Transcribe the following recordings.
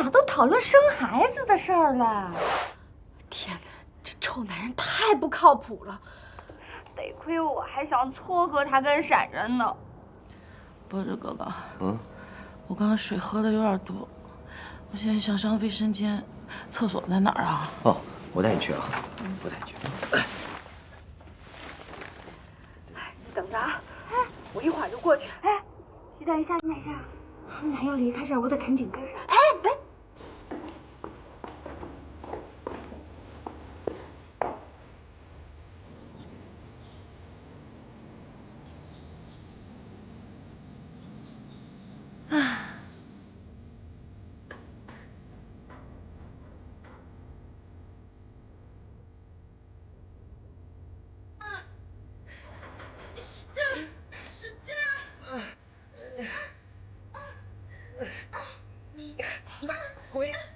俩都讨论生孩子的事儿了。天哪，这臭男人太不靠谱了！得亏我还想撮合他跟闪闪呢。不是哥哥，我刚刚水喝的有点多，我现在想上卫生间，厕所在哪儿啊？哦，我带你去啊，我带你去。你等着啊，我一会儿就过去。哎，你等一下，你等一下，他们俩要离开这儿，我得赶紧跟上。哎，别。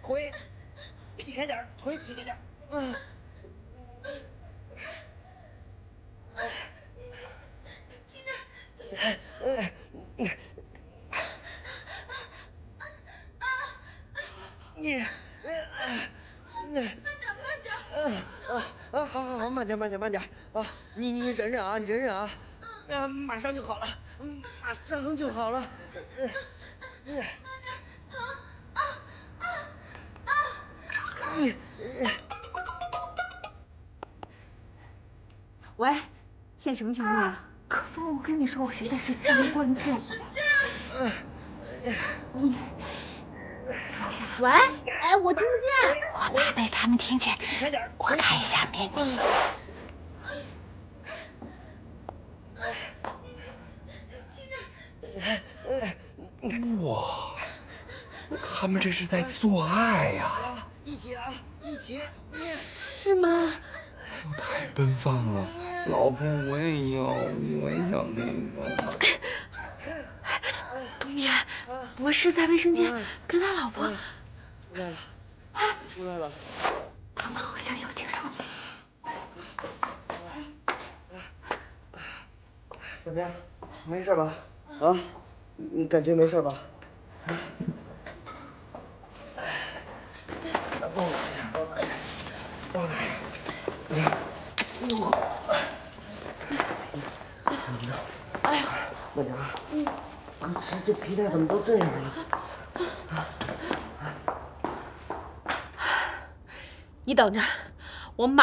腿，劈开点，腿劈开点。好，慢点啊！你忍忍啊，马上就好了，马上就好了。喂，现在什么情况啊？可风，我跟你说，我现在是性命关键了。喂，哎，我听不见，我怕被他们听见，我开一下免提。哇，他们这是在做爱呀！一起！是吗？太奔放了，老婆，我也要，我也想那个。你不是在卫生间跟他老婆？出来了。他们好像有听说。小边，没事吧？啊，你感觉没事吧？抱我一下。哎呀，慢点啊！这皮带怎么都这样了？你等着，我马